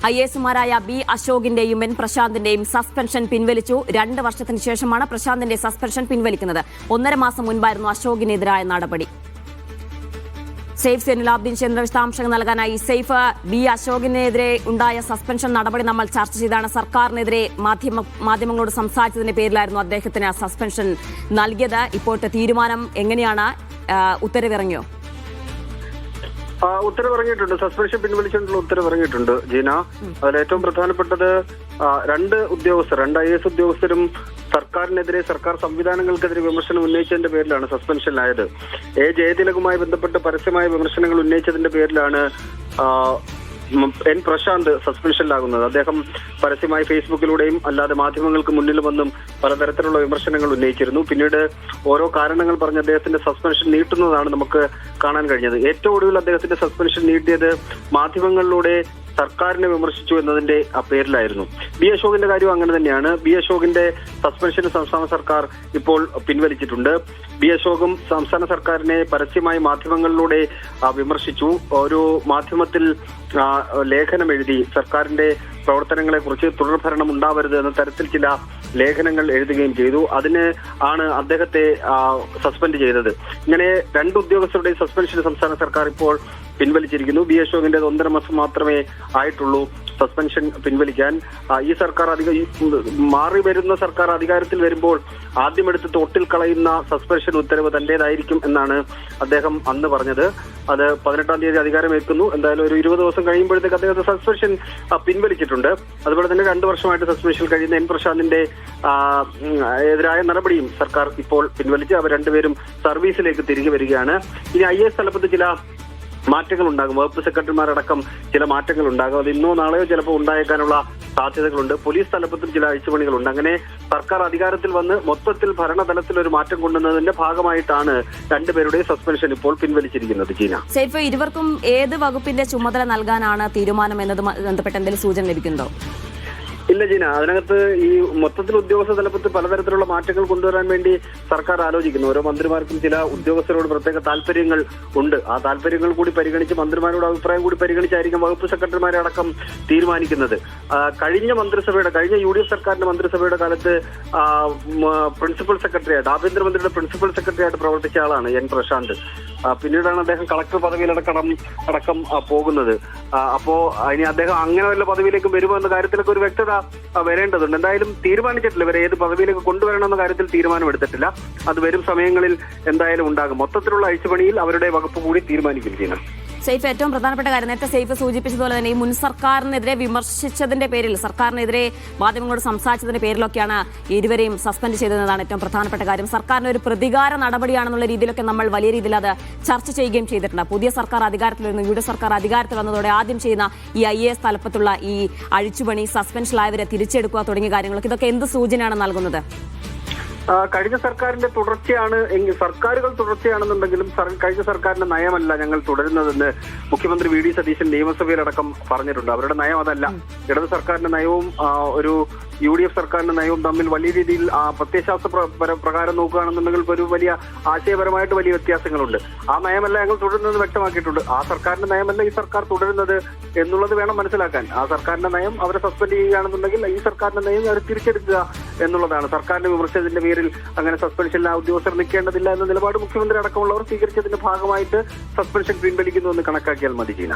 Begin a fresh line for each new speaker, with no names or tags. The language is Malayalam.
IASമാരായ ബി അശോകിന്റെയും എൻ പ്രശാന്തിന്റെയും സസ്പെൻഷൻ പിൻവലിച്ചു. 2 വർഷത്തിന് ശേഷമാണ് പ്രശാന്തിന്റെ സസ്പെൻഷൻ പിൻവലിക്കുന്നത്. 1.5 മാസം മുൻപായിരുന്നു അശോകിനെതിരായ നടപടി. സേഫ് സെനുലാബ്ദീൻ ചന്ദ്ര വിശദാംശങ്ങൾ നൽകാനായി. സേഫ്, ബി അശോകിനെതിരെ ഉണ്ടായ സസ്പെൻഷൻ നടപടി നമ്മൾ ചർച്ച ചെയ്താണ്. സർക്കാരിനെതിരെ മാധ്യമങ്ങളോട് സംസാരിച്ചതിന്റെ പേരിലായിരുന്നു അദ്ദേഹത്തിന് സസ്പെൻഷൻ നൽകിയത്. ഇപ്പോഴത്തെ തീരുമാനം എങ്ങനെയാണ്? ഉത്തരവിറങ്ങിയോ?
ഉത്തരവിറങ്ങിയിട്ടുണ്ട്. സസ്പെൻഷൻ പിൻവലിച്ചുകൊണ്ടുള്ള ഉത്തരവിറങ്ങിയിട്ടുണ്ട് ജീന. അതിൽ ഏറ്റവും പ്രധാനപ്പെട്ടത് 2 ഉദ്യോഗസ്ഥർ, 2 IAS ഉദ്യോഗസ്ഥരും സർക്കാരിനെതിരെ, സർക്കാർ സംവിധാനങ്ങൾക്കെതിരെ വിമർശനം ഉന്നയിച്ചതിന്റെ പേരിലാണ് സസ്പെൻഷനിലായത്. ജയതിലകുമായി ബന്ധപ്പെട്ട് പരസ്യമായ വിമർശനങ്ങൾ ഉന്നയിച്ചതിന്റെ പേരിലാണ് എൻ പ്രശാന്ത് സസ്പെൻഷനിലാകുന്നത്. അദ്ദേഹം പരസ്യമായി ഫേസ്ബുക്കിലൂടെയും അല്ലാതെ മാധ്യമങ്ങൾക്ക് മുന്നിൽ വന്നും പലതരത്തിലുള്ള വിമർശനങ്ങൾ ഉന്നയിച്ചിരുന്നു. പിന്നീട് ഓരോ കാരണങ്ങൾ പറഞ്ഞ് അദ്ദേഹത്തിന്റെ സസ്പെൻഷൻ നീട്ടുന്നതാണ് നമുക്ക് കാണാൻ കഴിഞ്ഞത്. ഏറ്റവും ഒടുവിൽ അദ്ദേഹത്തിന്റെ സസ്പെൻഷൻ നീട്ടിയത് മാധ്യമങ്ങളിലൂടെ സർക്കാരിനെ വിമർശിച്ചു എന്നതിന്റെ പേരിലായിരുന്നു. ബി അശോകിന്റെ കാര്യം അങ്ങനെ തന്നെയാണ്. ബി അശോകിന്റെ സസ്പെൻഷൻ സംസ്ഥാന സർക്കാർ ഇപ്പോൾ പിൻവലിച്ചിട്ടുണ്ട്. ബി അശോകും സംസ്ഥാന സർക്കാരിനെ പരസ്യമായി മാധ്യമങ്ങളിലൂടെ വിമർശിച്ചു. ഒരു മാധ്യമത്തിൽ ലേഖനം എഴുതി സർക്കാരിന്റെ പ്രവർത്തനങ്ങളെ കുറിച്ച് തുടർഭരണം ഉണ്ടാവരുത് എന്ന തരത്തിൽ ചില ലേഖനങ്ങൾ എഴുതുകയും ചെയ്തു. അതിന് ആണ് അദ്ദേഹത്തെ സസ്പെൻഡ് ചെയ്തത്. ഇങ്ങനെ 2 ഉദ്യോഗസ്ഥരുടെ സസ്പെൻഷൻ സംസ്ഥാന സർക്കാർ ഇപ്പോൾ പിൻവലിച്ചിരിക്കുന്നു. ബി അശോകിന്റെ 1.5 മാസം മാത്രമേ ആയിട്ടുള്ളൂ സസ്പെൻഷൻ പിൻവലിക്കാൻ. ഈ സർക്കാർ മാറി വരുന്ന സർക്കാർ അധികാരത്തിൽ വരുമ്പോൾ ആദ്യമെടുത്ത് തൊട്ടിൽ കളയുന്ന സസ്പെൻഷൻ ഉത്തരവ് തന്റേതായിരിക്കും എന്നാണ് അദ്ദേഹം അന്ന് പറഞ്ഞത്. അത് 18-ാം തീയതി അധികാരമേൽക്കുന്നു. എന്തായാലും ഒരു 20 ദിവസം കഴിയുമ്പോഴത്തേക്ക് അദ്ദേഹത്തെ സസ്പെൻഷൻ പിൻവലിച്ചിട്ടുണ്ട്. അതുപോലെ തന്നെ 2 വർഷമായിട്ട് സസ്പെൻഷൻ കഴിയുന്ന എൻ പ്രശാന്തിന്റെ എതിരായ നടപടിയും സർക്കാർ ഇപ്പോൾ പിൻവലിച്ച് അവർ 2 പേരും സർവീസിലേക്ക് തിരികെ വരികയാണ്. ഇനി IAS തലപ്പത്ത് ചില മാറ്റങ്ങൾ ഉണ്ടാകും. വകുപ്പ് സെക്രട്ടറിമാരടക്കം ചില മാറ്റങ്ങൾ ഉണ്ടാകും. അത് ഇന്നോ നാളെയോ ചിലപ്പോൾ ഉണ്ടായേക്കാനുള്ള സാധ്യതകളുണ്ട്. പോലീസ് തലപ്പത്തിൽ ചില അഴിച്ചുപണികളുണ്ട്. അങ്ങനെ സർക്കാർ അധികാരത്തിൽ വന്ന് മൊത്തത്തിൽ ഭരണതലത്തിൽ ഒരു മാറ്റം കൊണ്ടുവന്നതിന്റെ ഭാഗമായിട്ടാണ് 2 പേരുടെ സസ്പെൻഷൻ ഇപ്പോൾ പിൻവലിച്ചിരിക്കുന്നത്. ജീന,
സേഫ്, ഇരുവർക്കും ഏത് വകുപ്പിന്റെ ചുമതല നൽകാനാണ് തീരുമാനം എന്നതുമായി ബന്ധപ്പെട്ട് എന്തെങ്കിലും സൂചന ലഭിക്കുന്നുണ്ടോ?
ഇല്ല ജീന, അതിനകത്ത് ഈ മൊത്തത്തിൽ ഉദ്യോഗസ്ഥ തലപ്പത്ത് പലതരത്തിലുള്ള മാറ്റങ്ങൾ കൊണ്ടുവരാൻ വേണ്ടി സർക്കാർ ആലോചിക്കുന്നു. ഓരോ മന്ത്രിമാർക്കും ചില ഉദ്യോഗസ്ഥരോട് പ്രത്യേക താല്പര്യങ്ങൾ ഉണ്ട്. ആ താല്പര്യങ്ങൾ കൂടി പരിഗണിച്ച് മന്ത്രിമാരുടെ അഭിപ്രായം കൂടി പരിഗണിച്ചായിരിക്കും വകുപ്പ് സെക്രട്ടറിമാരെ അടക്കം തീരുമാനിക്കുന്നത്. കഴിഞ്ഞ UDF സർക്കാരിന്റെ മന്ത്രിസഭയുടെ കാലത്ത് പ്രിൻസിപ്പൽ സെക്രട്ടറിയായിട്ട്, ആഭ്യന്തരമന്ത്രിയുടെ പ്രിൻസിപ്പൽ സെക്രട്ടറിയായിട്ട് പ്രവർത്തിച്ച ആളാണ് എൻ പ്രശാന്ത്. പിന്നീടാണ് അദ്ദേഹം കളക്ടർ പദവിയിലടക്കം പോകുന്നത്. അപ്പോ ഇനി അദ്ദേഹം അങ്ങനെ വല്ല പദവിയിലേക്ക് വരുമോ എന്ന കാര്യത്തിലൊക്കെ ഒരു വ്യക്തത വരേണ്ടതുണ്ട്. എന്തായാലും തീരുമാനിച്ചിട്ടില്ല. ഇവരെ ഏത് പദവിയിലേക്ക് കൊണ്ടുവരണമെന്ന കാര്യത്തിൽ തീരുമാനമെടുത്തിട്ടില്ല. അത് വരും സമയങ്ങളിൽ എന്തായാലും ഉണ്ടാകും. മൊത്തത്തിലുള്ള അഴിച്ചുപണിയിൽ അവരുടെ വകുപ്പ് കൂടി തീരുമാനിക്കും ചെയ്യണം.
സേഫ്, ഏറ്റവും പ്രധാനപ്പെട്ട കാര്യം നേരത്തെ സേഫ് സൂചിപ്പിച്ചതുപോലെ തന്നെ ഈ മുൻ സർക്കാരിനെതിരെ വിമർശിച്ചതിന്റെ പേരിൽ, സർക്കാരിനെതിരെ മാധ്യമങ്ങളോട് സംസാരിച്ചതിന്റെ പേരിലൊക്കെയാണ് ഇരുവരെയും സസ്പെൻഡ് ചെയ്തതെന്നതാണ് ഏറ്റവും പ്രധാനപ്പെട്ട കാര്യം. സർക്കാരിന് ഒരു പ്രതികാര നടപടിയാണെന്നുള്ള രീതിയിലൊക്കെ നമ്മൾ വലിയ രീതിയിൽ അത് ചർച്ച ചെയ്യുകയും ചെയ്തിട്ടുണ്ട്. പുതിയ സർക്കാർ അധികാരത്തിൽ വരുന്നു, UDF സർക്കാർ അധികാരത്തിൽ വന്നതോടെ ആദ്യം ചെയ്യുന്ന ഈ IAS തലപ്പത്തുള്ള ഈ അഴിച്ചുപണി, സസ്പെൻഷനിലായവരെ തിരിച്ചെടുക്കുക തുടങ്ങിയ കാര്യങ്ങളൊക്കെ, ഇതൊക്കെ എന്ത് സൂചനയാണ് നൽകുന്നത്?
കഴിഞ്ഞ സർക്കാരിന്റെ തുടർച്ചയാണ്, സർക്കാരുകൾ തുടർച്ചയാണെന്നുണ്ടെങ്കിലും കഴിഞ്ഞ സർക്കാരിന്റെ നയമല്ല ഞങ്ങൾ തുടരുന്നതെന്ന് മുഖ്യമന്ത്രി VD സതീശൻ നിയമസഭയിലടക്കം പറഞ്ഞിട്ടുണ്ട്. അവരുടെ നയം അതല്ല. ഇടത് സർക്കാരിന്റെ നയവും ഒരു UDF സർക്കാരിന്റെ നയവും തമ്മിൽ വലിയ രീതിയിൽ പ്രത്യയശാസ്ത്ര പ്രകാരം നോക്കുകയാണെന്നുണ്ടെങ്കിൽ ഒരു വലിയ ആശയപരമായിട്ട് വലിയ വ്യത്യാസങ്ങളുണ്ട്. ആ നയമല്ല ഞങ്ങൾ തുടരുന്നത് വ്യക്തമാക്കിയിട്ടുണ്ട്. ആ സർക്കാരിന്റെ നയമല്ല ഈ സർക്കാർ തുടരുന്നത് എന്നുള്ളത് വേണം മനസ്സിലാക്കാൻ. ആ സർക്കാരിന്റെ നയം അവരെ സസ്പെൻഡ് ചെയ്യുകയാണെന്നുണ്ടെങ്കിൽ ഈ സർക്കാരിന്റെ നയം അവർ തിരിച്ചെടുക്കുക എന്നുള്ളതാണ്. സർക്കാരിന്റെ വിമർശനത്തിന്റെ പേരിൽ അങ്ങനെ സസ്പെൻഷനിൽ ആ ഉദ്യോഗസ്ഥർ നിൽക്കേണ്ടതില്ല എന്ന നിലപാട് മുഖ്യമന്ത്രി അടക്കമുള്ളവർ സ്വീകരിച്ചതിന്റെ ഭാഗമായിട്ട് സസ്പെൻഷൻ പിൻവലിക്കുന്നു എന്ന് കണക്കാക്കിയാൽ മതി. ജീന.